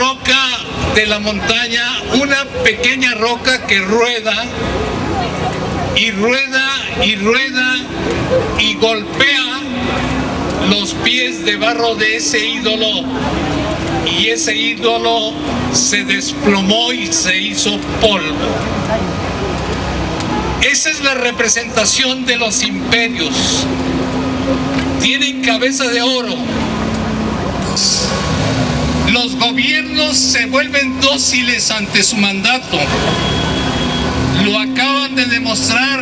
roca de la montaña, una pequeña roca que rueda y rueda y rueda y golpea los pies de barro de ese ídolo, y ese ídolo se desplomó y se hizo polvo. Esa es la representación de los imperios. Tienen cabeza de oro. Los gobiernos se vuelven dóciles ante su mandato. Lo acaban de demostrar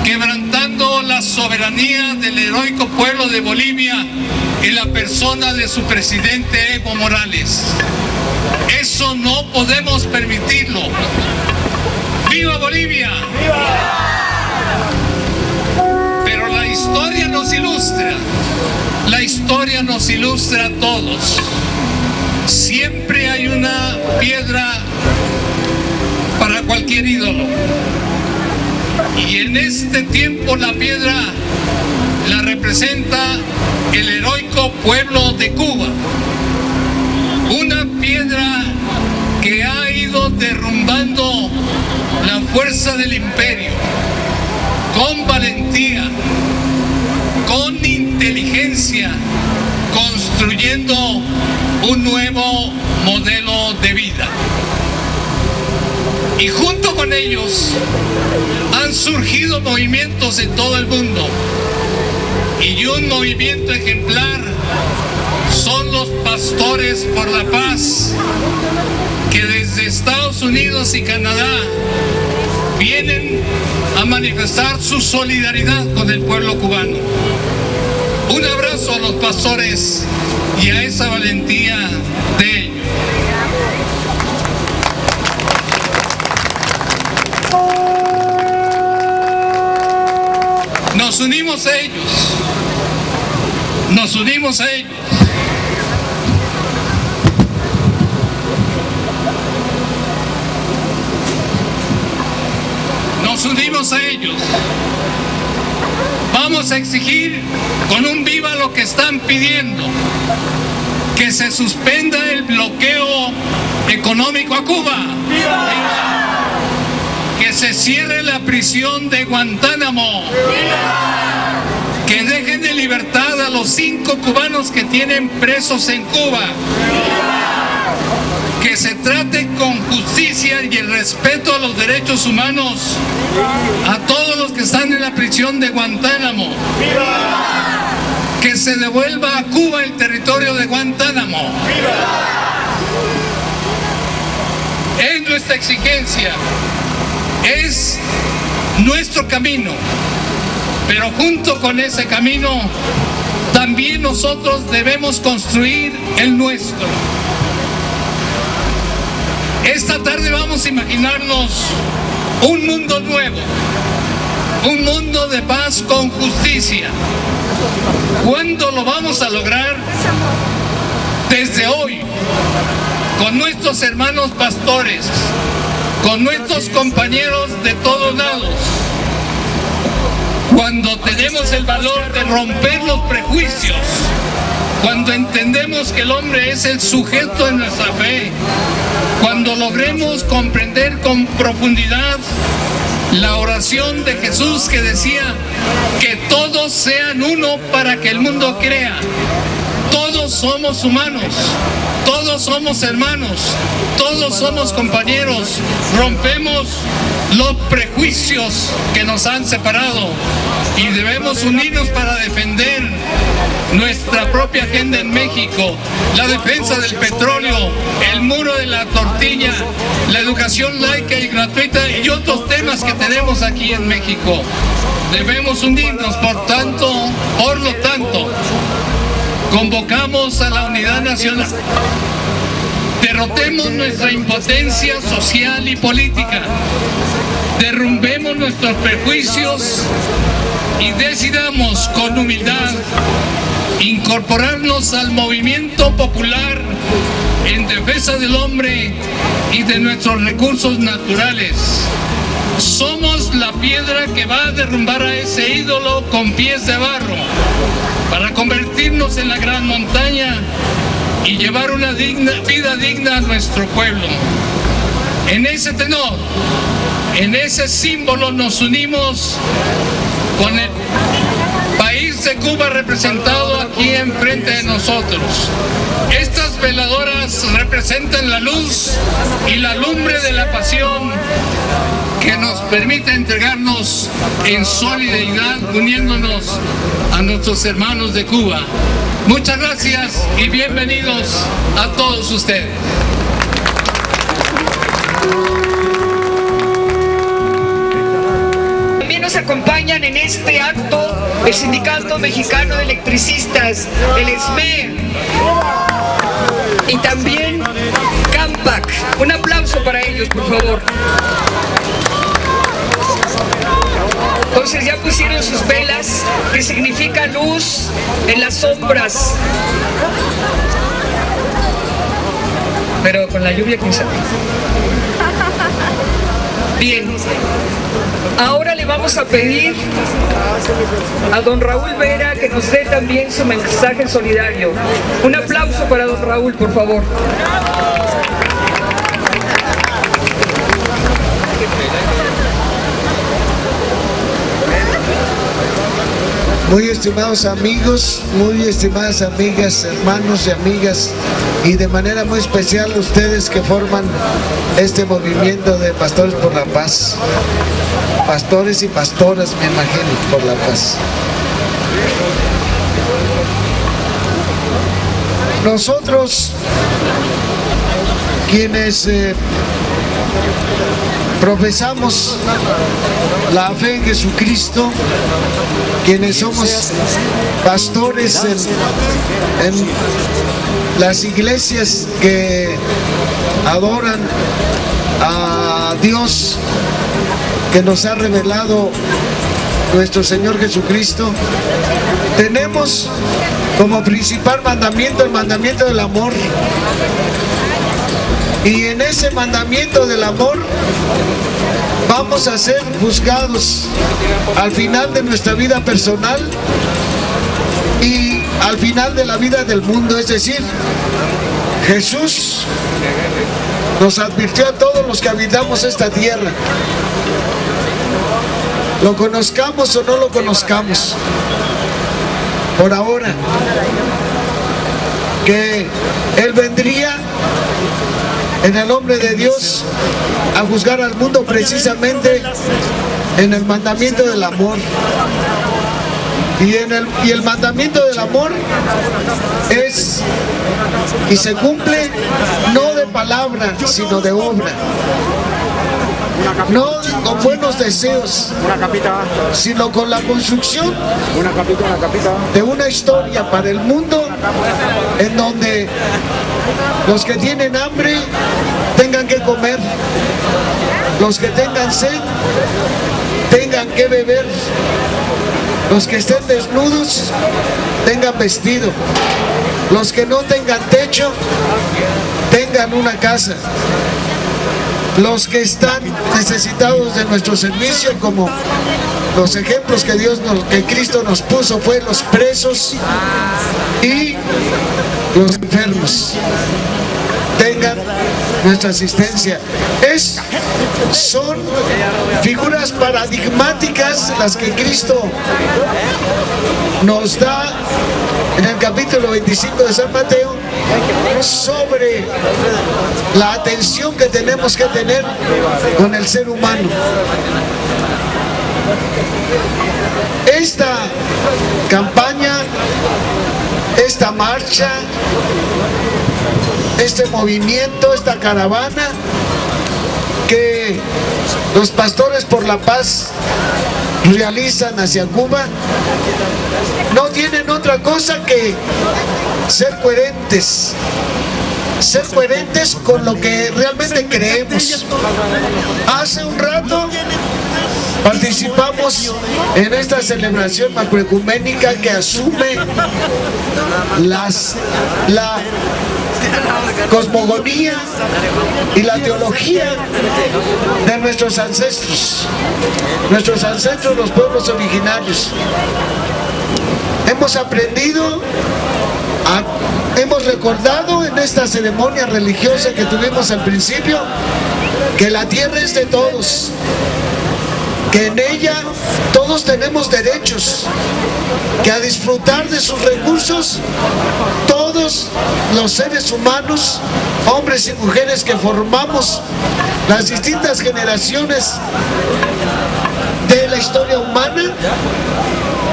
quebrantando la soberanía del heroico pueblo de Bolivia en la persona de su presidente Evo Morales. Eso no podemos permitirlo. ¡Viva Bolivia! ¡Viva! Pero la historia nos ilustra. La historia nos ilustra a todos. Siempre hay una piedra para cualquier ídolo. Y en este tiempo la piedra la representa el heroico pueblo de Cuba. Una piedra que ha ido derrumbando la fuerza del imperio con valentía, con inteligencia, construyendo un nuevo modelo de vida. Y junto con ellos han surgido movimientos en todo el mundo. Y un movimiento ejemplar son los Pastores por la Paz, que desde Estados Unidos y Canadá vienen a manifestar su solidaridad con el pueblo cubano. Un abrazo a los pastores y a esa valentía de ellos. Nos unimos a ellos. Nos unimos a ellos. Nos unimos a ellos. Vamos a exigir con un viva lo que están pidiendo: que se suspenda el bloqueo económico a Cuba. ¡Viva! Que se cierre la prisión de Guantánamo. ¡Viva! Que dejen de libertad a los 5 cubanos que tienen presos en Cuba. ¡Viva! Que se trate con justicia y el respeto a los derechos humanos a todos los que están en la prisión de Guantánamo. ¡Viva! Que se devuelva a Cuba el territorio de Guantánamo. ¡Viva! Es nuestra exigencia, es nuestro camino, pero junto con ese camino también nosotros debemos construir el nuestro. Esta tarde vamos a imaginarnos un mundo nuevo, un mundo de paz con justicia. ¿Cuándo lo vamos a lograr? Desde hoy, con nuestros hermanos pastores, con nuestros compañeros de todos lados. Cuando tenemos el valor de romper los prejuicios, cuando entendemos que el hombre es el sujeto de nuestra fe, cuando logremos comprender con profundidad la oración de Jesús que decía que todos sean uno para que el mundo crea. Todos somos humanos, todos somos hermanos, todos somos compañeros. Rompemos los prejuicios que nos han separado y debemos unirnos para defender nuestra propia agenda en México, la defensa del petróleo, el muro de la tortilla, la educación laica y gratuita y otros temas que tenemos aquí en México. Debemos unirnos, por lo tanto, convocamos a la unidad nacional. Derrotemos nuestra impotencia social y política. Derrumbemos nuestros prejuicios y decidamos con humildad incorporarnos al movimiento popular en defensa del hombre y de nuestros recursos naturales. Somos la piedra que va a derrumbar a ese ídolo con pies de barro para convertirnos en la gran montaña y llevar una vida digna a nuestro pueblo. En ese tenor, en ese símbolo nos unimos con el país de Cuba representado aquí enfrente de nosotros. Estas veladoras representan la luz y la lumbre de la pasión que nos permite entregarnos en solidaridad, uniéndonos a nuestros hermanos de Cuba. Muchas gracias y bienvenidos a todos ustedes. También nos acompañan en este acto el Sindicato Mexicano de Electricistas, el SME, y también CAMPAC. Un aplauso para ellos, por favor. Entonces ya pusieron sus velas, que significa luz en las sombras. Pero con la lluvia, quién sabe. Bien. Ahora le vamos a pedir a don Raúl Vera que nos dé también su mensaje solidario. Un aplauso para don Raúl, por favor. Muy estimados amigos, muy estimadas amigas, hermanos y amigas, y de manera muy especial ustedes que forman este movimiento de Pastores por la Paz, pastores y pastoras, me imagino, por la paz. Nosotros, quienes profesamos la fe en Jesucristo, quienes somos pastores en las iglesias que adoran a Dios, que nos ha revelado nuestro Señor Jesucristo, tenemos como principal mandamiento el mandamiento del amor. Y en ese mandamiento del amor vamos a ser juzgados al final de nuestra vida personal y al final de la vida del mundo. Es decir, Jesús nos advirtió a todos los que habitamos esta tierra, lo conozcamos o no lo conozcamos, por ahora, que Él vendría en el nombre de Dios a juzgar al mundo precisamente en el mandamiento del amor. Y el mandamiento del amor es y se cumple no de palabra, sino de obra. No con buenos deseos, sino con la construcción de una historia para el mundo en donde los que tienen hambre tengan que comer, los que tengan sed tengan que beber, los que estén desnudos tengan vestido, los que no tengan techo tengan una casa, los que están necesitados de nuestro servicio, como los ejemplos que Cristo nos puso, fue los presos y los enfermos, tengan nuestra asistencia. Son figuras paradigmáticas las que Cristo nos da en el capítulo 25 de San Mateo sobre la atención que tenemos que tener con el ser humano. Esta campaña, esta marcha, este movimiento, esta caravana que los Pastores por la Paz realizan hacia Cuba, no tienen otra cosa que ser coherentes con lo que realmente creemos. Hace un rato participamos en esta celebración macroecuménica que asume la cosmogonía y la teología de nuestros ancestros, los pueblos originarios. Hemos aprendido a hemos recordado en esta ceremonia religiosa que tuvimos al principio, que la tierra es de todos, que en ella todos tenemos derechos, que a disfrutar de sus recursos todos los seres humanos, hombres y mujeres que formamos las distintas generaciones de la historia humana,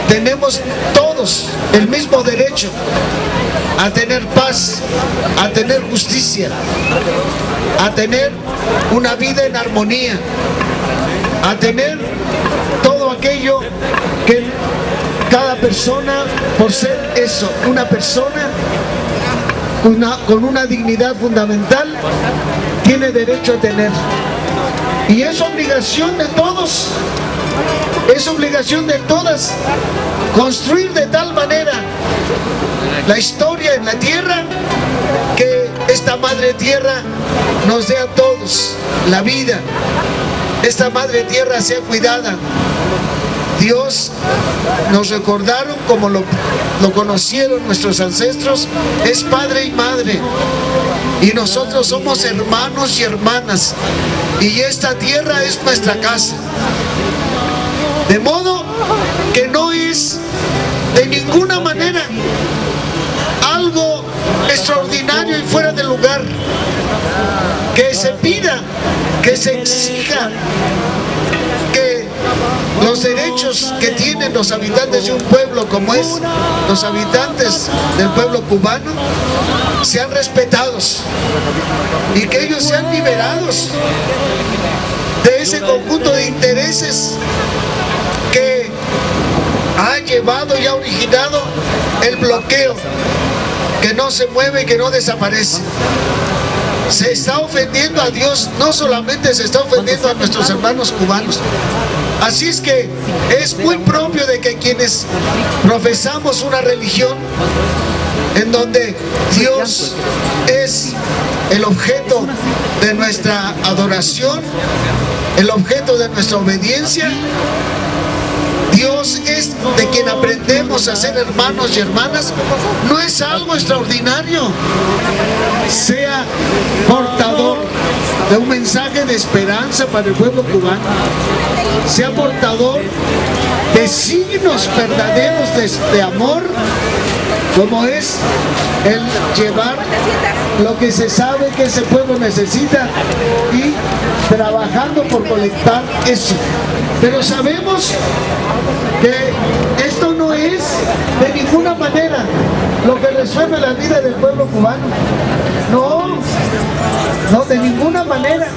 tenemos todos el mismo derecho a tener paz, a tener justicia, a tener una vida en armonía, a tener todo aquello que cada persona, por ser eso, una persona con una dignidad fundamental, tiene derecho a tener. Y es obligación de todos, es obligación de todas, construir de tal manera la historia en la tierra, que esta madre tierra nos dé a todos la vida, esta madre tierra sea cuidada. Dios, nos recordaron como lo conocieron nuestros ancestros, es padre y madre, y nosotros somos hermanos y hermanas, y esta tierra es nuestra casa. De modo que no es de ninguna manera algo extraordinario y fuera de lugar que se pida, que se exija que los derechos que tienen los habitantes de un pueblo como es los habitantes del pueblo cubano sean respetados y que ellos sean liberados de ese conjunto de intereses que ha llevado y ha originado el bloqueo, que no se mueve, que no desaparece. Se está ofendiendo a Dios, no solamente se está ofendiendo a nuestros hermanos cubanos. Así es que es muy propio de que quienes profesamos una religión en donde Dios es el objeto de nuestra adoración, el objeto de nuestra obediencia, Dios es de quien aprendemos a ser hermanos y hermanas, no es algo extraordinario. Sea portador de un mensaje de esperanza para el pueblo cubano, sea portador de signos verdaderos de amor, como es el llevar lo que se sabe que ese pueblo necesita y trabajando por colectar eso. Pero sabemos que esto no es de ninguna manera lo que resuelve la vida del pueblo cubano. No, de ninguna manera.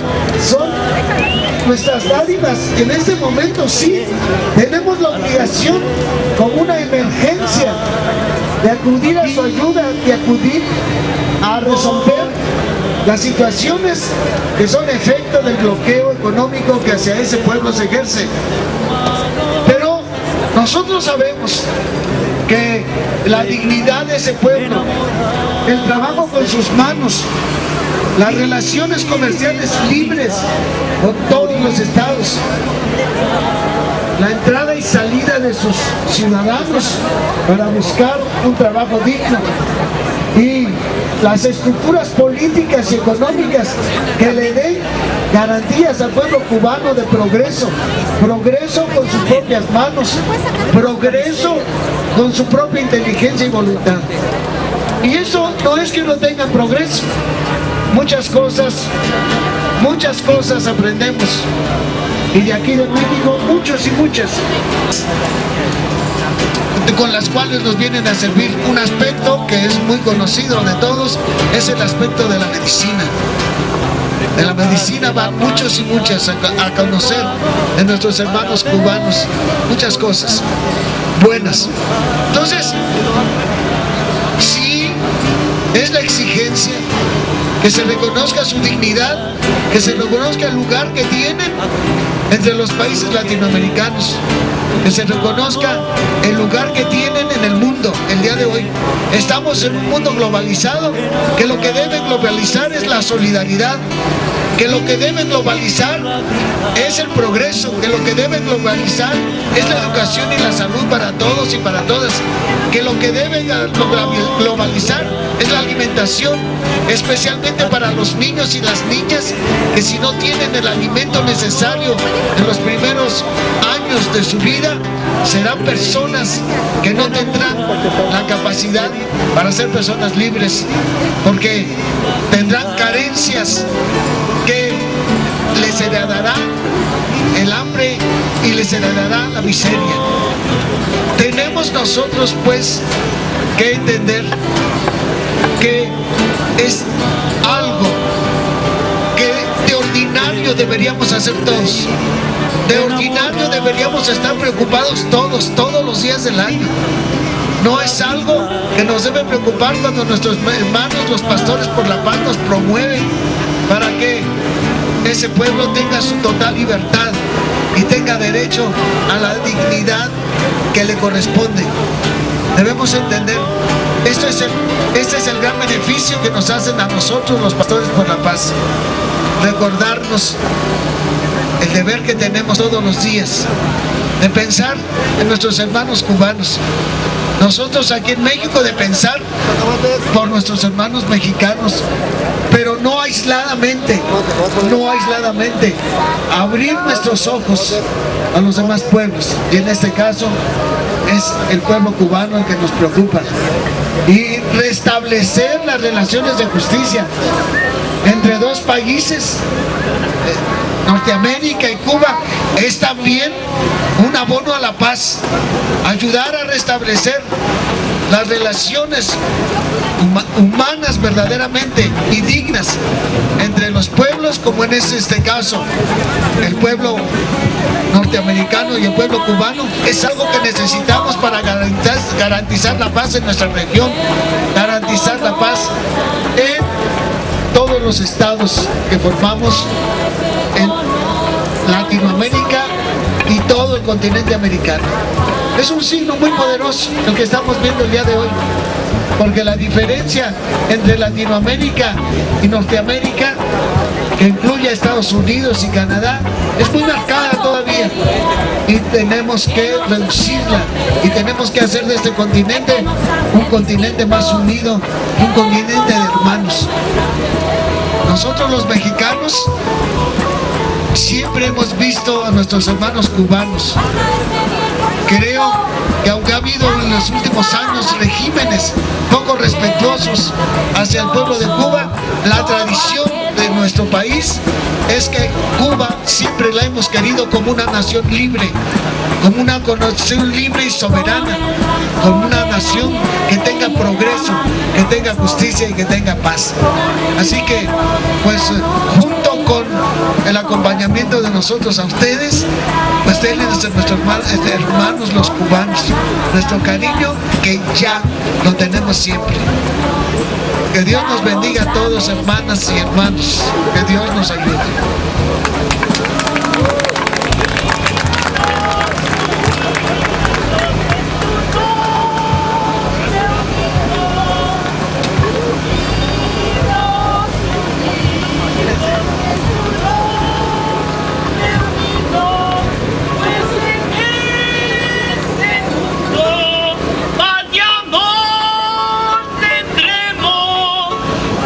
Son nuestras dádivas. En este momento sí tenemos la obligación, como una emergencia, de acudir a su ayuda, de acudir a resolver las situaciones que son efecto del bloqueo económico que hacia ese pueblo se ejerce. Pero nosotros sabemos que la dignidad de ese pueblo, el trabajo con sus manos, las relaciones comerciales libres con todos los estados, la entrada y salida de sus ciudadanos para buscar un trabajo digno y las estructuras políticas y económicas que le den garantías al pueblo cubano de progreso, progreso con sus propias manos, progreso con su propia inteligencia y voluntad. Y eso no es que no tengan progreso, muchas cosas aprendemos, y de aquí de México muchos y muchas, con las cuales nos vienen a servir. Un aspecto que es muy conocido de todos es el aspecto de la medicina. De la medicina van muchos y muchas a conocer de nuestros hermanos cubanos muchas cosas buenas. Entonces, sí, es la exigencia que se reconozca su dignidad, que se reconozca el lugar que tienen entre los países latinoamericanos, que se reconozca el lugar que tienen en el mundo el día de hoy. Estamos en un mundo globalizado, que lo que debe globalizar es la solidaridad, que lo que debe globalizar es el progreso, que lo que debe globalizar es la educación y la salud para todos y para todas, que lo que debe globalizar es la alimentación, especialmente para los niños y las niñas, que si no tienen el alimento necesario en los primeros años de su vida, serán personas que no tendrán la capacidad para ser personas libres, porque tendrán carencias que les heredará el hambre y les heredará la miseria. Tenemos nosotros pues que entender que es algo que de ordinario deberíamos hacer todos. De ordinario deberíamos estar preocupados todos los días del año. No es algo que nos debe preocupar cuando nuestros hermanos, los pastores por la paz, nos promueven para que ese pueblo tenga su total libertad y tenga derecho a la dignidad que le corresponde. Debemos entender, este es el gran beneficio que nos hacen a nosotros los pastores por la paz. Recordarnos el deber que tenemos todos los días de pensar en nuestros hermanos cubanos. Nosotros aquí en México de pensar por nuestros hermanos mexicanos, pero no aisladamente, abrir nuestros ojos a los demás pueblos, y en este caso es el pueblo cubano el que nos preocupa, y restablecer las relaciones de justicia entre dos países, Norteamérica y Cuba, es también un abono a la paz, ayudar a restablecer las relaciones humanas verdaderamente y dignas entre los pueblos, como en este caso el pueblo norteamericano y el pueblo cubano. Es algo que necesitamos para garantizar la paz en nuestra región, garantizar la paz en todos los estados que formamos en Latinoamérica y todo el continente americano. Es un signo muy poderoso el que estamos viendo el día de hoy, porque la diferencia entre Latinoamérica y Norteamérica, que incluye a Estados Unidos y Canadá, es muy marcada todavía, y tenemos que reducirla, y tenemos que hacer de este continente un continente más unido, un continente de hermanos. Nosotros los mexicanos siempre hemos visto a nuestros hermanos cubanos. Creo que aunque ha habido en los últimos años regímenes poco respetuosos hacia el pueblo de Cuba, la tradición de nuestro país es que Cuba siempre la hemos querido como una nación libre, como una nación libre y soberana, como una nación que tenga progreso, que tenga justicia y que tenga paz. Así que, pues, junto con el acompañamiento de nosotros a ustedes, pues denles a nuestros hermanos los cubanos nuestro cariño, que ya lo tenemos siempre. Que Dios nos bendiga a todos, hermanas y hermanos. Que Dios nos ayude.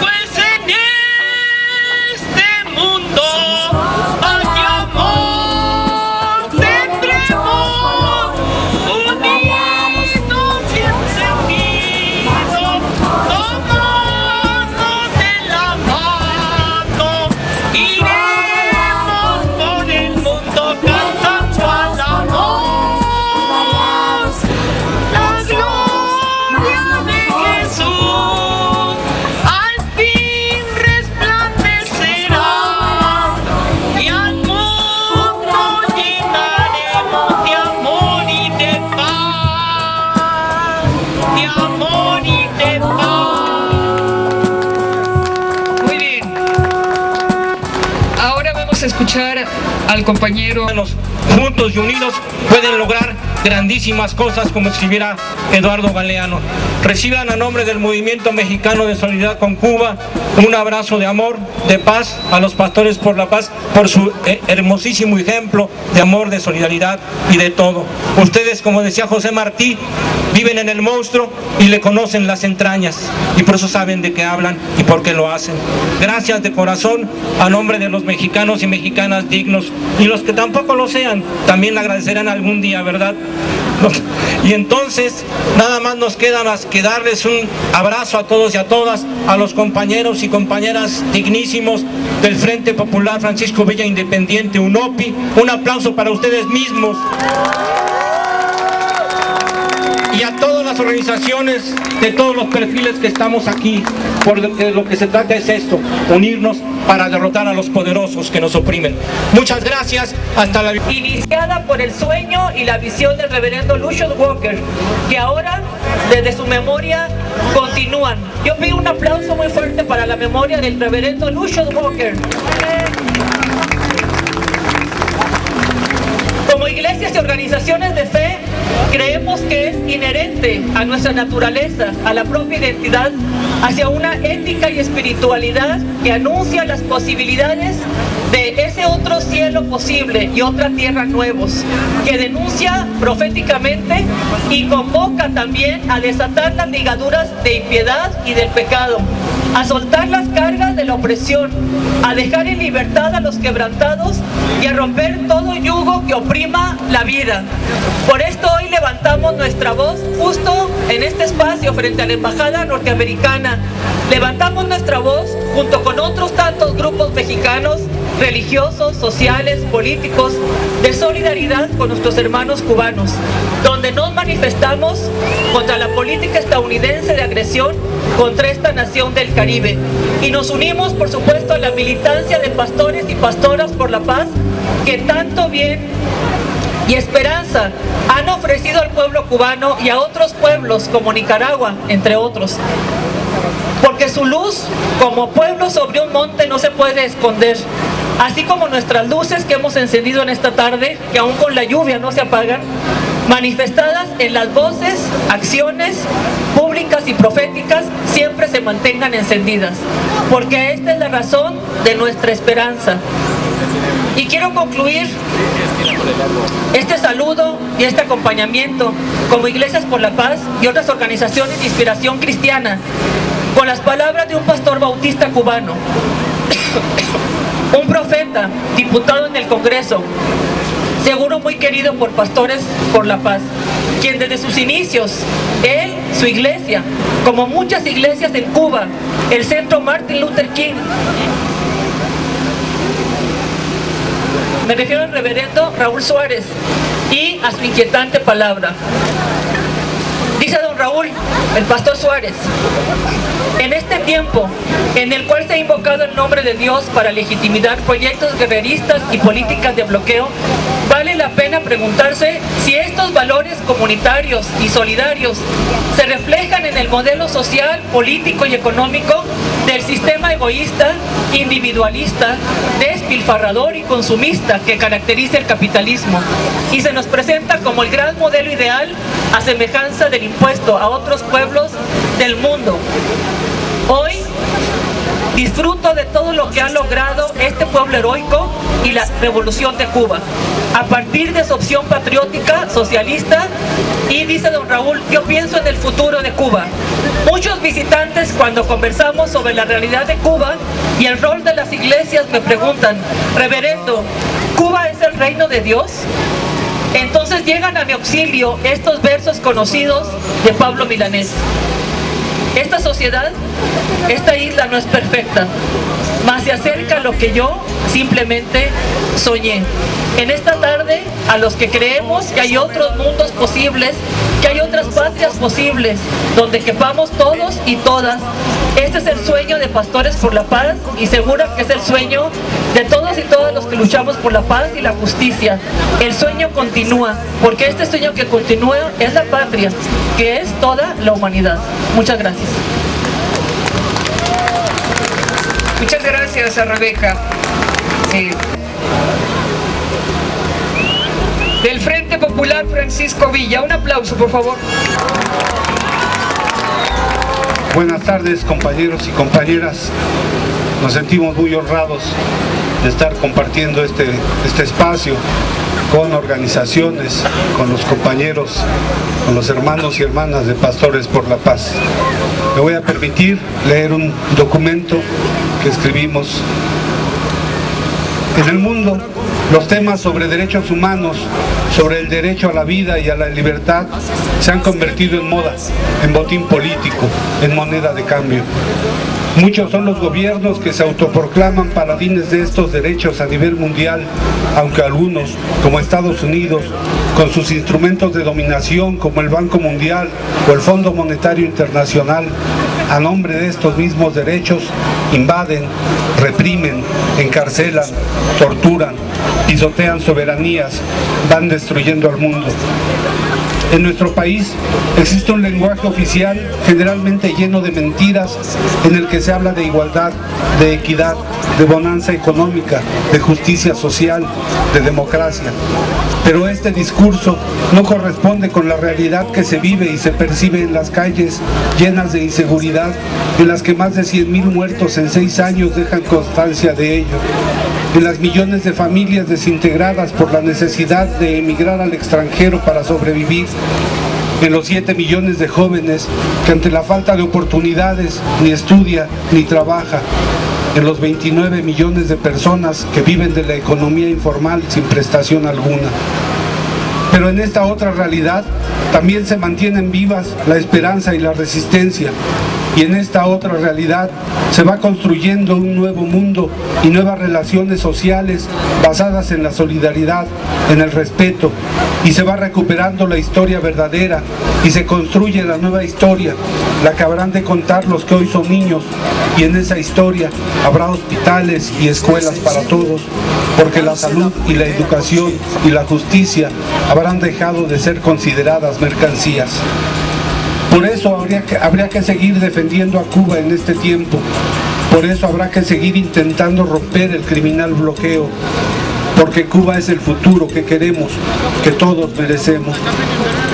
Pues en este mundo escuchar al compañero. Juntos y unidos pueden lograr grandísimas cosas, como escribiera Eduardo Galeano. Reciban a nombre del Movimiento Mexicano de Solidaridad con Cuba un abrazo de amor, de paz a los Pastores por la Paz, por su hermosísimo ejemplo de amor, de solidaridad y de todo. Ustedes, como decía José Martí, viven en el monstruo y le conocen las entrañas, y por eso saben de qué hablan y por qué lo hacen. Gracias de corazón a nombre de los mexicanos y mexicanas dignos, y los que tampoco lo sean, también le agradecerán algún día, ¿verdad? Y entonces nada más nos queda más que darles un abrazo a todos y a todas, a los compañeros y compañeras dignísimos del Frente Popular Francisco Villa Independiente, UNOPI. Un aplauso para ustedes mismos. Y a todas las organizaciones de todos los perfiles que estamos aquí, porque lo que se trata es esto, unirnos para derrotar a los poderosos que nos oprimen. Muchas gracias, hasta la... Iniciada por el sueño y la visión del reverendo Lucius Walker, que ahora, desde su memoria, continúan. Yo pido un aplauso muy fuerte para la memoria del reverendo Lucius Walker. Como iglesias y organizaciones de fe, creemos que es inherente a nuestra naturaleza, a la propia identidad, hacia una ética y espiritualidad que anuncia las posibilidades de ese otro cielo posible y otra tierra nuevos, que denuncia proféticamente y convoca también a desatar las ligaduras de impiedad y del pecado, a soltar las cargas de la opresión, a dejar en libertad a los quebrantados y a romper todo yugo que oprima la vida. Por esto hoy levantamos nuestra voz justo en este espacio frente a la Embajada Norteamericana. Levantamos nuestra voz junto con otros tantos grupos mexicanos, religiosos, sociales, políticos, de solidaridad con nuestros hermanos cubanos, donde nos manifestamos contra la política estadounidense de agresión contra esta nación del Caribe. Y nos unimos, por supuesto, a la militancia de pastores y pastoras por la paz, que tanto bien y esperanza han ofrecido al pueblo cubano y a otros pueblos como Nicaragua, entre otros. Porque su luz, como pueblo sobre un monte, no se puede esconder. Así como nuestras luces que hemos encendido en esta tarde, que aún con la lluvia no se apagan, manifestadas en las voces, acciones públicas y proféticas, siempre se mantengan encendidas. Porque esta es la razón de nuestra esperanza. Y quiero concluir este saludo y este acompañamiento como Iglesias por la Paz y otras organizaciones de inspiración cristiana con las palabras de un pastor bautista cubano, un profeta, diputado en el Congreso, seguro muy querido por Pastores por la Paz, quien desde sus inicios, él, su iglesia, como muchas iglesias en Cuba, el Centro Martin Luther King, me refiero al reverendo Raúl Suárez y a su inquietante palabra. Dice don Raúl, el pastor Suárez: en este tiempo en el cual se ha invocado el nombre de Dios para legitimar proyectos guerreristas y políticas de bloqueo, vale la pena preguntarse si estos valores comunitarios y solidarios se reflejan en el modelo social, político y económico del sistema egoísta, individualista, despilfarrador y consumista que caracteriza el capitalismo, y se nos presenta como el gran modelo ideal a semejanza del impuesto a otros pueblos del mundo. Hoy disfruto de todo lo que ha logrado este pueblo heroico y la revolución de Cuba, a partir de su opción patriótica, socialista, y dice don Raúl, yo pienso en el futuro de Cuba. Muchos visitantes, cuando conversamos sobre la realidad de Cuba y el rol de las iglesias, me preguntan: reverendo, ¿Cuba es el reino de Dios? Entonces llegan a mi auxilio estos versos conocidos de Pablo Milanés. Esta sociedad, esta isla no es perfecta, mas se acerca a lo que yo simplemente soñé. En esta tarde, a los que creemos que hay otros mundos posibles, que hay otras patrias posibles, donde quepamos todos y todas, este es el sueño de Pastores por la Paz, y seguro que es el sueño de todos y todas los que luchamos por la paz y la justicia. El sueño continúa, porque este sueño que continúa es la patria, que es toda la humanidad. Muchas gracias. Muchas gracias a Rebeca. Del Frente Popular, Francisco Villa. Un aplauso, por favor. Buenas tardes, compañeros y compañeras. Nos sentimos muy honrados de estar compartiendo este espacio con organizaciones, con los compañeros, con los hermanos y hermanas de Pastores por la Paz. Me voy a permitir leer un documento que escribimos. En el mundo, los temas sobre derechos humanos, sobre el derecho a la vida y a la libertad, se han convertido en moda, en botín político, en moneda de cambio. Muchos son los gobiernos que se autoproclaman paladines de estos derechos a nivel mundial, aunque algunos, como Estados Unidos, con sus instrumentos de dominación como el Banco Mundial o el Fondo Monetario Internacional, a nombre de estos mismos derechos, invaden, reprimen, encarcelan, torturan, pisotean soberanías, van destruyendo al mundo. En nuestro país existe un lenguaje oficial generalmente lleno de mentiras en el que se habla de igualdad, de equidad, de bonanza económica, de justicia social, de democracia. Pero este discurso no corresponde con la realidad que se vive y se percibe en las calles llenas de inseguridad, en las que más de 100,000 muertos en 6 años dejan constancia de ello, en las millones de familias desintegradas por la necesidad de emigrar al extranjero para sobrevivir, en los 7 millones de jóvenes que ante la falta de oportunidades ni estudia ni trabaja, en los 29 millones de personas que viven de la economía informal sin prestación alguna. Pero en esta otra realidad también se mantienen vivas la esperanza y la resistencia, y en esta otra realidad se va construyendo un nuevo mundo y nuevas relaciones sociales basadas en la solidaridad, en el respeto, y se va recuperando la historia verdadera y se construye la nueva historia, la que habrán de contar los que hoy son niños, y en esa historia habrá hospitales y escuelas para todos, porque la salud y la educación y la justicia habrán dejado de ser consideradas mercancías. Por eso habría que seguir defendiendo a Cuba en este tiempo. Por eso habrá que seguir intentando romper el criminal bloqueo. Porque Cuba es el futuro que queremos, que todos merecemos.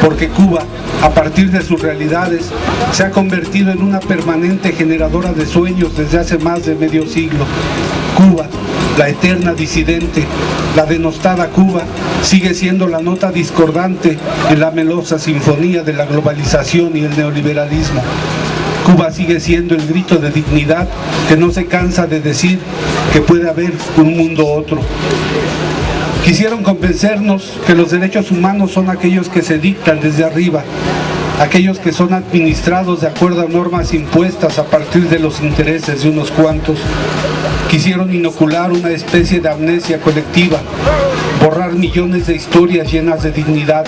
Porque Cuba, a partir de sus realidades, se ha convertido en una permanente generadora de sueños desde hace más de medio siglo. Cuba, la eterna disidente, la denostada Cuba, sigue siendo la nota discordante en la melosa sinfonía de la globalización y el neoliberalismo. Cuba sigue siendo el grito de dignidad que no se cansa de decir que puede haber un mundo otro. Quisieron convencernos que los derechos humanos son aquellos que se dictan desde arriba, aquellos que son administrados de acuerdo a normas impuestas a partir de los intereses de unos cuantos. Quisieron inocular una especie de amnesia colectiva, borrar millones de historias llenas de dignidad,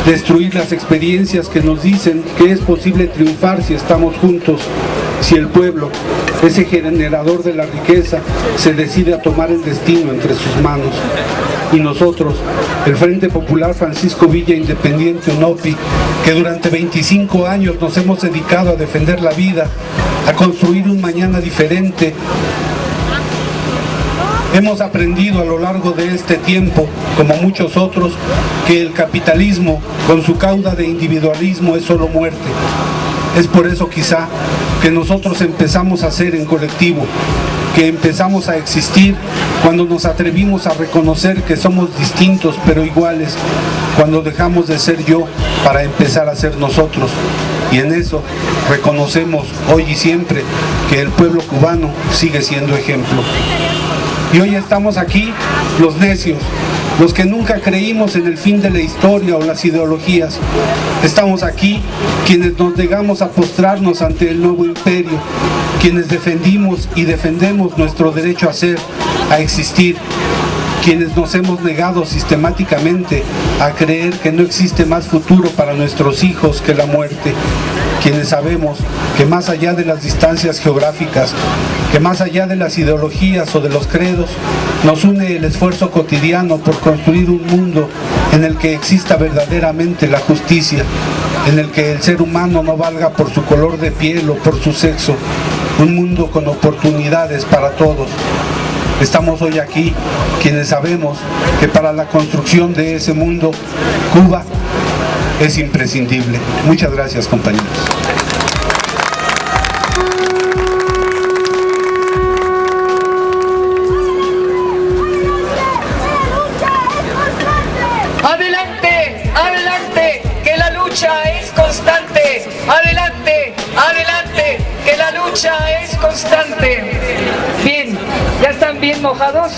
destruir las experiencias que nos dicen que es posible triunfar si estamos juntos, si el pueblo, ese generador de la riqueza, se decide a tomar el destino entre sus manos. Y nosotros, el Frente Popular Francisco Villa Independiente UNOPI, que durante 25 años nos hemos dedicado a defender la vida, a construir un mañana diferente, hemos aprendido a lo largo de este tiempo, como muchos otros, que el capitalismo, con su cauda de individualismo, es solo muerte. Es por eso quizá que nosotros empezamos a ser en colectivo, que empezamos a existir cuando nos atrevimos a reconocer que somos distintos pero iguales, cuando dejamos de ser yo para empezar a ser nosotros. Y en eso reconocemos hoy y siempre que el pueblo cubano sigue siendo ejemplo. Y hoy estamos aquí, los necios, los que nunca creímos en el fin de la historia o las ideologías. Estamos aquí quienes nos negamos a postrarnos ante el nuevo imperio, quienes defendimos y defendemos nuestro derecho a ser, a existir, quienes nos hemos negado sistemáticamente a creer que no existe más futuro para nuestros hijos que la muerte, quienes sabemos que más allá de las distancias geográficas, que más allá de las ideologías o de los credos, nos une el esfuerzo cotidiano por construir un mundo en el que exista verdaderamente la justicia, en el que el ser humano no valga por su color de piel o por su sexo, un mundo con oportunidades para todos. estamos hoy aquí, quienes sabemos que para la construcción de ese mundo, Cuba es imprescindible. Muchas gracias, compañeros. Adelante, adelante, que la lucha es constante. Adelante, adelante, que la lucha es constante. Bien, ¿ya están bien mojados?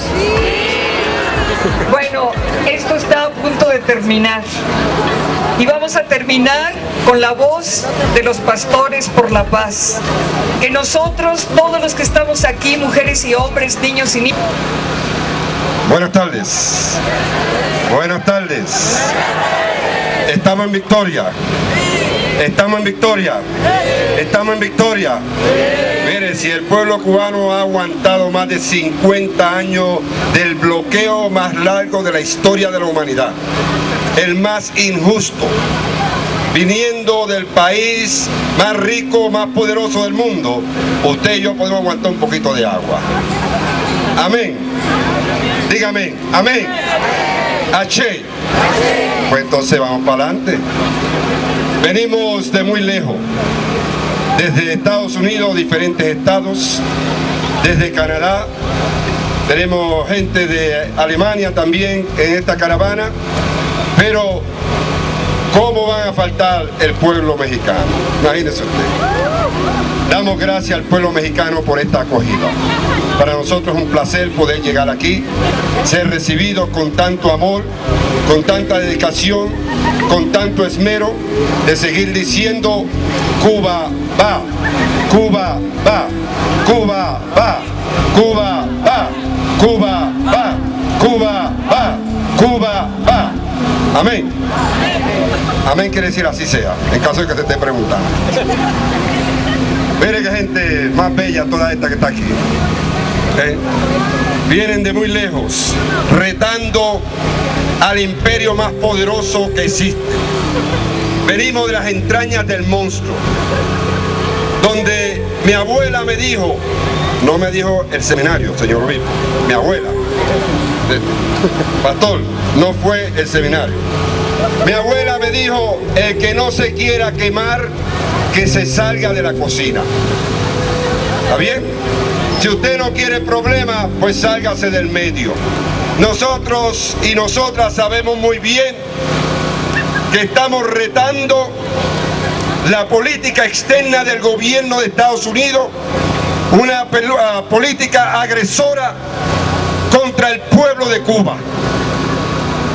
Bueno, esto está a punto de terminar. Y vamos a terminar con la voz de los pastores por la paz. Que nosotros, todos los que estamos aquí, mujeres y hombres, niños y niñas. Buenas tardes. Buenas tardes. Estamos en victoria. Estamos en victoria. Estamos en victoria. Mire, si el pueblo cubano ha aguantado más de 50 años del bloqueo más largo de la historia de la humanidad, el más injusto, viniendo del país más rico, más poderoso del mundo, usted y yo podemos aguantar un poquito de agua. Amén. Dígame, amén. H. Pues entonces vamos para adelante. Venimos de muy lejos, desde Estados Unidos, diferentes estados, desde Canadá, tenemos gente de Alemania también en esta caravana, pero ¿cómo van a faltar el pueblo mexicano? Imagínense usted. Damos gracias al pueblo mexicano por esta acogida. Para nosotros es un placer poder llegar aquí, ser recibidos con tanto amor, con tanta dedicación, con tanto esmero, de seguir diciendo: Cuba va, Cuba va, Cuba va, Cuba va, Cuba va, Cuba va, Cuba va. Amén. Amén quiere decir así sea, en caso de que se esté preguntando. Mire qué gente más bella toda esta que está aquí. Vienen de muy lejos, retando al imperio más poderoso que existe. Venimos de las entrañas del monstruo, donde mi abuela me dijo, no me dijo el seminario, señor obispo, mi abuela, pastor, no fue el seminario. Mi abuela me dijo: el que no se quiera quemar, que se salga de la cocina. ¿Está bien? Si usted no quiere problemas, pues sálgase del medio. Nosotros y nosotras sabemos muy bien que estamos retando la política externa del gobierno de Estados Unidos, una política agresora contra el pueblo de Cuba.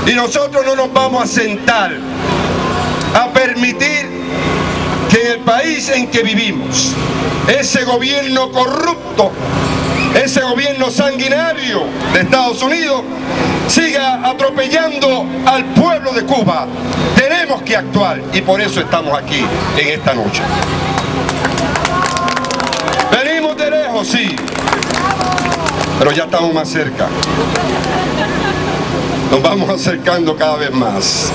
Y nosotros no nos vamos a sentar a permitir que en el país en que vivimos, ese gobierno corrupto, ese gobierno sanguinario de Estados Unidos, siga atropellando al pueblo de Cuba. Tenemos que actuar y por eso estamos aquí en esta noche. Venimos de lejos, sí, pero ya estamos más cerca. Nos vamos acercando cada vez más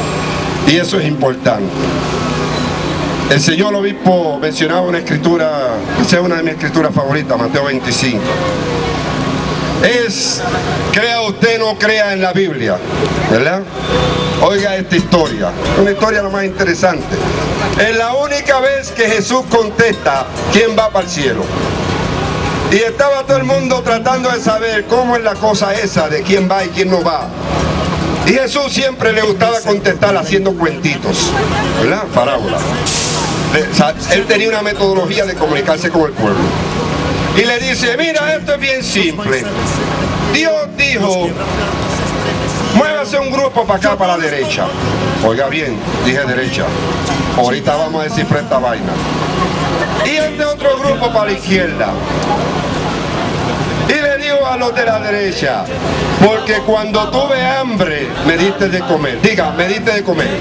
y eso es importante. El señor obispo mencionaba una escritura, esa es una de mis escrituras favoritas, Mateo 25. Es, crea usted no crea en la Biblia, ¿verdad? Oiga esta historia, una historia lo más interesante. Es la única vez que Jesús contesta quién va para el cielo. Y estaba todo el mundo tratando de saber cómo es la cosa esa de quién va y quién no va. Y Jesús siempre le gustaba contestar haciendo cuentitos, ¿verdad? Parábolas. Él tenía una metodología de comunicarse con el pueblo. Y le dice: mira, esto es bien simple. Dios dijo: muévase un grupo para acá, para la derecha. Oiga bien, dije derecha. Ahorita vamos a descifrar esta vaina. Y este otro grupo para la izquierda. Y le digo a los de la derecha: porque cuando tuve hambre me diste de comer. Diga, me diste de comer.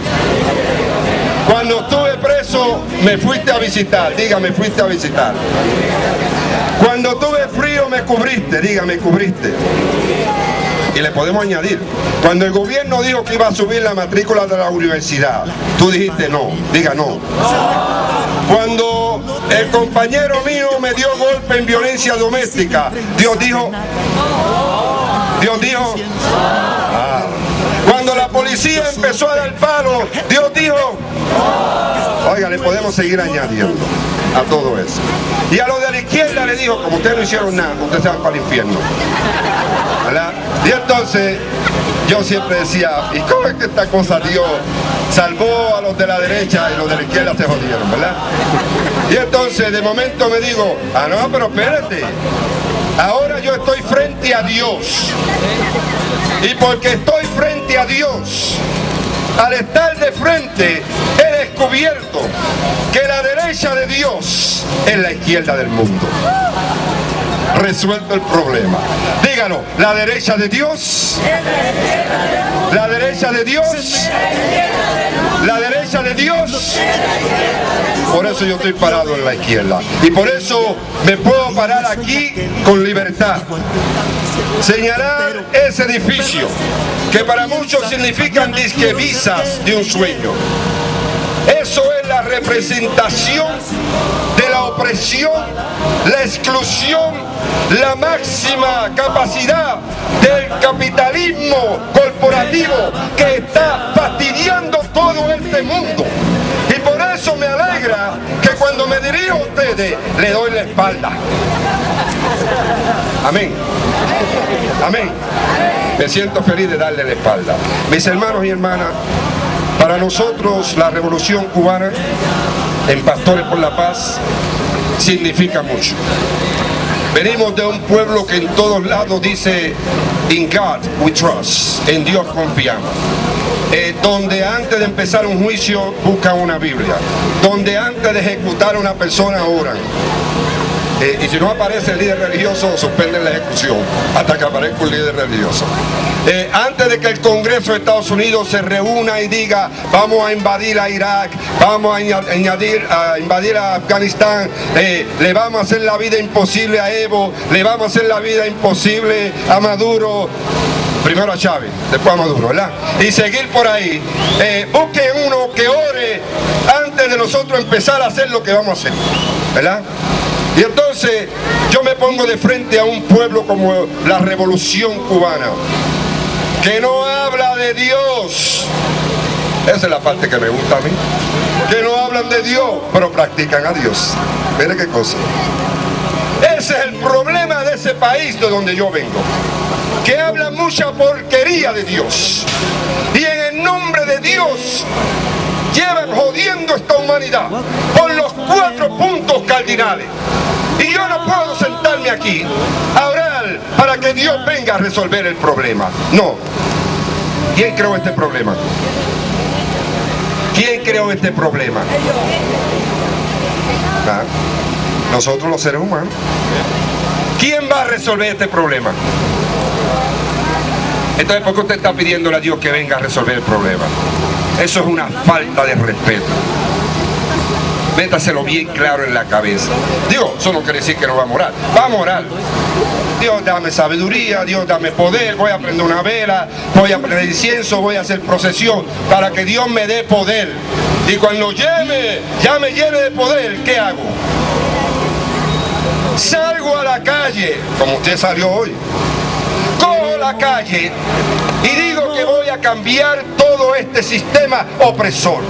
Cuando estuve preso me fuiste a visitar. Diga, me fuiste a visitar. Cuando tuve frío me cubriste. Diga, me cubriste. Y le podemos añadir: cuando el gobierno dijo que iba a subir la matrícula de la universidad, tú dijiste no. Diga, no. Cuando el compañero mío me dio golpe en violencia doméstica, Dios dijo Dios dijo, cuando la policía empezó a dar palo, Dios dijo, oiga, le podemos seguir añadiendo a todo eso. Y a los de la izquierda le dijo, como ustedes no hicieron nada, ustedes se van para el infierno, ¿verdad? Y entonces yo siempre decía, ¿y cómo es que esta cosa Dios salvó a los de la derecha y los de la izquierda se jodieron, verdad? Y entonces de momento me digo, no, pero espérate, ahora yo estoy frente a Dios, y porque estoy frente a Dios, al estar de frente he descubierto que la derecha de Dios es la izquierda del mundo. Resuelto el problema. Dígalo, la derecha de Dios, la derecha de Dios, la derecha de Dios. Por eso yo estoy parado en la izquierda, y por eso me puedo parar aquí con libertad, señalar ese edificio que para muchos significan disque visas de un sueño. Eso es la representación de la opresión, la exclusión, la máxima capacidad del capitalismo corporativo que está fastidiando todo este mundo. Y por eso me alegra que cuando me dirijo a ustedes le doy la espalda. Amén. Amén. Me siento feliz de darle la espalda. Mis hermanos y hermanas, para nosotros la revolución cubana en Pastores por la Paz significa mucho. Venimos de un pueblo que en todos lados dice, in God we trust, en Dios confiamos. Donde antes de empezar un juicio buscan una Biblia, donde antes de ejecutar a una persona oran. Y si no aparece el líder religioso, suspenden la ejecución hasta que aparezca un líder religioso. Antes de que el Congreso de Estados Unidos se reúna y diga, vamos a invadir a Irak, vamos a invadir a Afganistán, le vamos a hacer la vida imposible a Evo, le vamos a hacer la vida imposible a Maduro, primero a Chávez, después a Maduro, ¿verdad? Y seguir por ahí. Busquen uno que ore antes de nosotros empezar a hacer lo que vamos a hacer, ¿verdad? Y entonces yo me pongo de frente a un pueblo como la Revolución Cubana, que no habla de Dios. Esa es la parte que me gusta a mí. Que no hablan de Dios, pero practican a Dios. Mire qué cosa. Ese es el problema de ese país de donde yo vengo, que hablan mucha porquería de Dios, y en el nombre de Dios llevan jodiendo esta humanidad por los 4 puntos cardinales. Y yo no puedo sentarme aquí a orar para que Dios venga a resolver el problema. No. ¿Quién creó este problema? ¿Quién creó este problema? Nosotros los seres humanos. ¿Quién va a resolver este problema? Entonces, ¿por qué usted está pidiéndole a Dios que venga a resolver el problema? Eso es una falta de respeto. Métaselo bien claro en la cabeza. Dios, eso no quiere decir que no vamos a orar. Vamos a orar. Dios, dame sabiduría, Dios, dame poder. Voy a prender una vela, voy a prender incienso, voy a hacer procesión para que Dios me dé poder. Y cuando ya me llene de poder, ¿qué hago? Salgo a la calle, como usted salió hoy. Cojo la calle y digo que voy a cambiar todo este sistema opresor.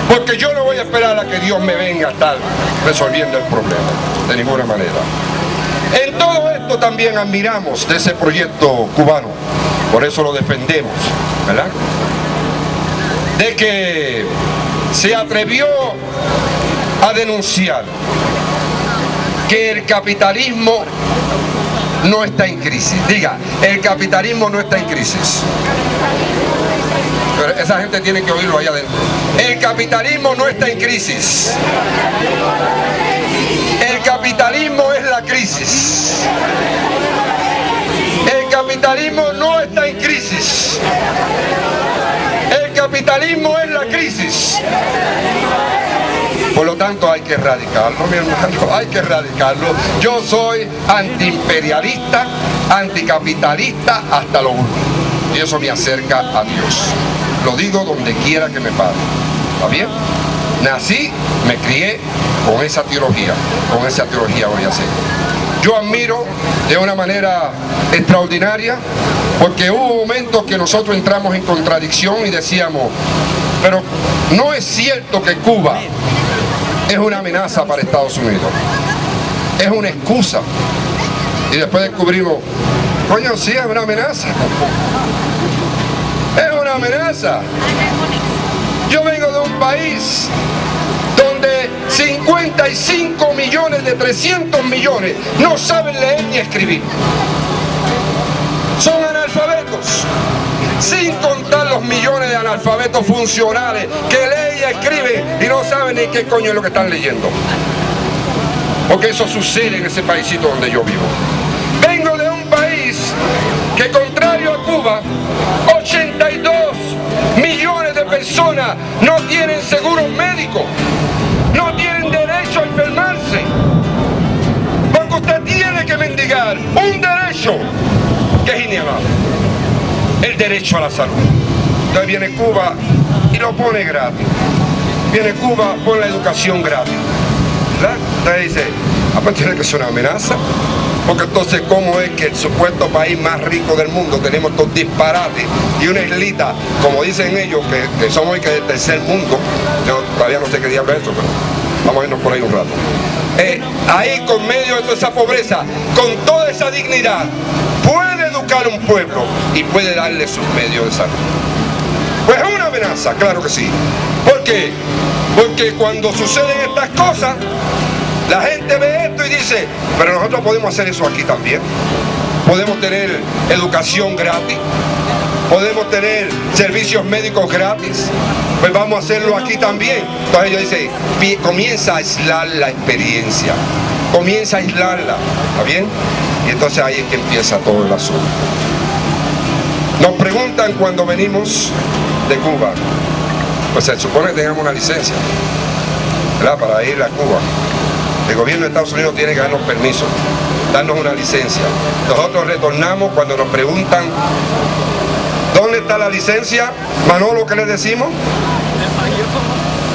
Porque yo no voy a esperar a que Dios me venga a estar resolviendo el problema, de ninguna manera. En todo esto también admiramos de ese proyecto cubano, por eso lo defendemos, ¿verdad? De que se atrevió a denunciar que el capitalismo no está en crisis. Diga, el capitalismo no está en crisis. Pero esa gente tiene que oírlo allá adentro. El capitalismo no está en crisis. El capitalismo es la crisis. El capitalismo no está en crisis. El capitalismo es la crisis. Por lo tanto hay que erradicarlo, mi hermano, hay que erradicarlo. Yo soy antiimperialista, anticapitalista hasta lo último. Y eso me acerca a Dios. Lo digo donde quiera que me pare. ¿Está bien? Nací, me crié con esa teología voy a hacer. yo admiro de una manera extraordinaria, porque hubo momentos que nosotros entramos en contradicción y decíamos, pero no es cierto que Cuba es una amenaza para Estados Unidos, es una excusa. Y después descubrimos, coño, sí, es una amenaza. Es una amenaza. Yo vengo de un país donde 55 millones de 300 millones no saben leer ni escribir. Son analfabetos, sin contar los millones de analfabetos funcionales que leen y escriben y no saben ni qué coño es lo que están leyendo. Porque eso sucede en ese paísito donde yo vivo. Vengo de un país que, contrario a Cuba, 82 millones de personas no tienen seguro médico, no tienen derecho a enfermarse. Porque usted tiene que mendigar un derecho que es inviolable, el derecho a la salud. Entonces viene Cuba y lo pone gratis. Viene Cuba, pone la educación gratis, ¿verdad? Entonces dice, pues tiene que ser una amenaza. Porque entonces, ¿cómo es que el supuesto país más rico del mundo tenemos estos disparates y una islita, como dicen ellos, que somos el tercer mundo? Yo todavía no sé qué diablo es eso, pero vamos a irnos por ahí un rato. Ahí, con medio de toda esa pobreza, con toda esa dignidad, puede educar un pueblo y puede darle sus medios de salud. Pues es una amenaza, claro que sí. ¿Por qué? Porque cuando suceden estas cosas, la gente ve esto y dice, pero nosotros podemos hacer eso aquí también. Podemos tener educación gratis, podemos tener servicios médicos gratis, pues vamos a hacerlo aquí también. Entonces ellos dicen, comienza a aislar la experiencia, comienza a aislarla, ¿está bien? Y entonces ahí es que empieza todo el asunto. Nos preguntan cuando venimos de Cuba, pues se supone que tengamos una licencia, ¿verdad?, para ir a Cuba. El gobierno de Estados Unidos tiene que darnos permiso, darnos una licencia. Nosotros retornamos cuando nos preguntan, ¿dónde está la licencia? Manolo, ¿qué le decimos?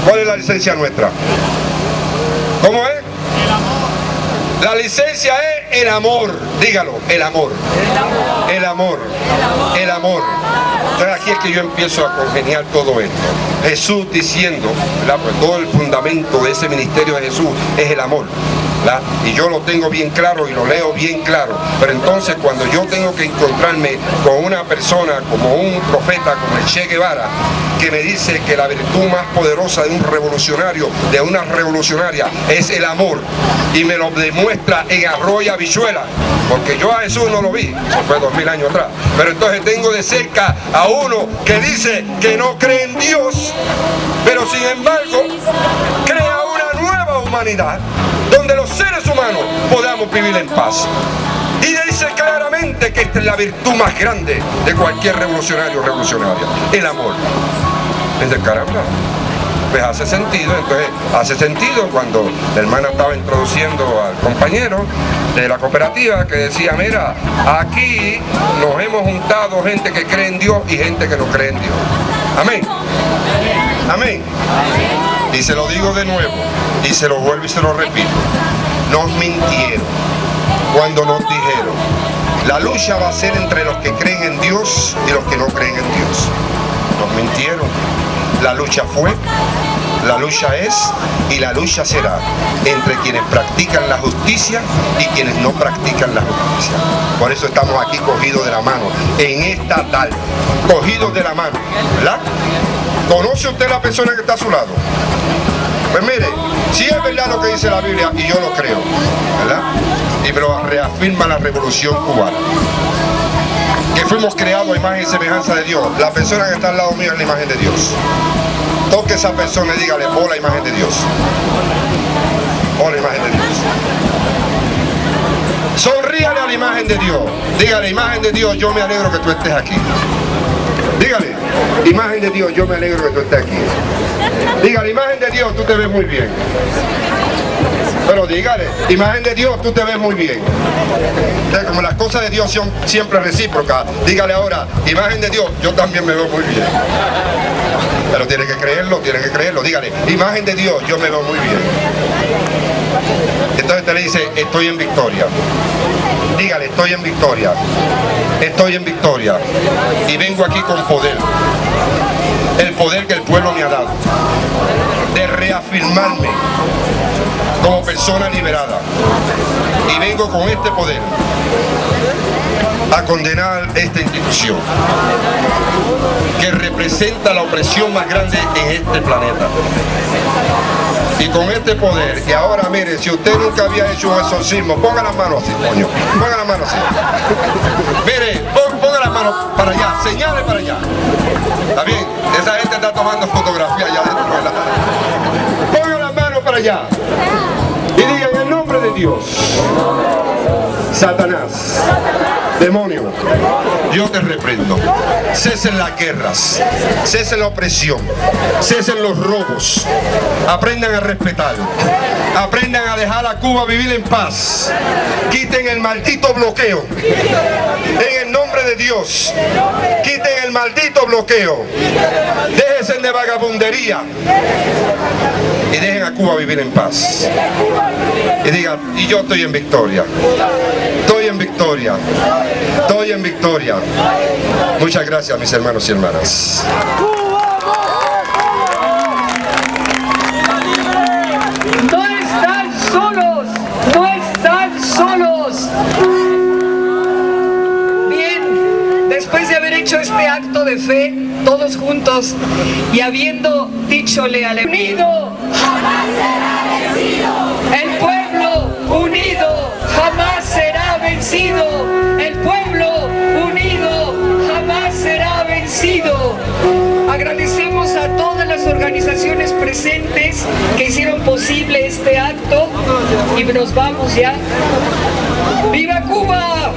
¿Cuál es la licencia nuestra? ¿Cómo es? El amor. La licencia es el amor, dígalo, el amor. El amor. El amor. Entonces aquí es que yo empiezo a congeniar todo esto. Jesús diciendo, ¿verdad?, pues todo el fundamento de ese ministerio de Jesús es el amor, ¿verdad? Y yo lo tengo bien claro y lo leo bien claro. Pero entonces cuando yo tengo que encontrarme con una persona como un profeta, como el Che Guevara, que me dice que la virtud más poderosa de un revolucionario, de una revolucionaria, es el amor, y me lo demuestra en arroz y habichuela, porque yo a Jesús no lo vi, eso fue 2000 años atrás, pero entonces tengo de cerca a uno que dice que no cree en Dios, pero sin embargo crea una nueva humanidad donde los seres humanos podamos vivir en paz. Y dice claramente que esta es la virtud más grande de cualquier revolucionario o revolucionaria, el amor. Es de caramba. Pues hace sentido, entonces hace sentido cuando la hermana estaba introduciendo al compañero de la cooperativa que decía, mira, aquí nos hemos juntado gente que cree en Dios y gente que no cree en Dios. Amén. Amén. Y se lo digo de nuevo, y se lo vuelvo y se lo repito, nos mintieron cuando nos dijeron, la lucha va a ser entre los que creen en Dios y los que no creen en Dios. Nos mintieron. La lucha fue, la lucha es y la lucha será entre quienes practican la justicia y quienes no practican la justicia. Por eso estamos aquí cogidos de la mano, en esta tarde, cogidos de la mano, ¿verdad? ¿Conoce usted la persona que está a su lado? Pues mire, si es verdad lo que dice la Biblia, y yo lo creo, ¿verdad? Y me lo reafirma la Revolución Cubana, que fuimos creados a imagen y semejanza de Dios. La persona que está al lado mío es la imagen de Dios. Toque a esa persona y dígale, oh, la imagen de Dios. Oh, la imagen de Dios. Sonríale a la imagen de Dios. Dígale, imagen de Dios, yo me alegro que tú estés aquí. Dígale, imagen de Dios, yo me alegro que tú estés aquí. Dígale, imagen de Dios, tú te ves muy bien. Pero dígale, imagen de Dios, tú te ves muy bien. Entonces, como las cosas de Dios son siempre recíprocas, dígale ahora, imagen de Dios, yo también me veo muy bien. Pero tiene que creerlo, dígale, imagen de Dios, yo me veo muy bien. Entonces usted le dice, estoy en victoria. Dígale, estoy en victoria. Estoy en victoria. Y vengo aquí con poder. El poder que el pueblo me ha dado. De reafirmarme como persona liberada. Y vengo con este poder a condenar esta institución que representa la opresión más grande en este planeta. Y con este poder, y ahora mire, si usted nunca había hecho un exorcismo, ponga las manos así, coño, ponga las manos así. Mire, ponga las manos para allá, señale para allá. ¿Está bien? Esa gente está tomando fotografía allá dentro de la... Ponga las manos para allá. Y diga en el nombre de Dios, Satanás, demonio, yo te reprendo. Cesen las guerras, cesen la opresión, cesen los robos, aprendan a respetar, aprendan a dejar a Cuba vivir en paz, quiten el maldito bloqueo, en el nombre de Dios, quiten el maldito bloqueo, déjense de vagabundería y dejen a Cuba vivir en paz. Y digan, y yo estoy en victoria, estoy en victoria, estoy en victoria. Muchas gracias, mis hermanos y hermanas. No están solos, no están solos. Bien, después de haber hecho este acto de fe, todos juntos, y habiendo dichole al unido, jamás será vencido. El pueblo unido jamás será vencido. El pueblo unido jamás será vencido. Agradecemos a todas las organizaciones presentes que hicieron posible este acto y nos vamos ya. ¡Viva Cuba!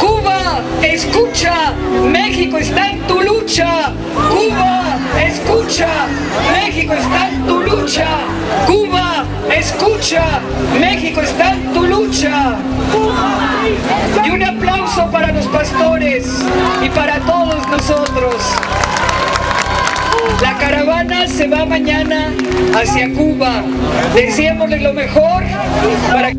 ¡Cuba, escucha! ¡México está en tu lucha! ¡Cuba, escucha! ¡México está en tu lucha! ¡Cuba, escucha! ¡México está en tu lucha! Y un aplauso para los pastores y para todos nosotros. La caravana se va mañana hacia Cuba. Deseémosles lo mejor para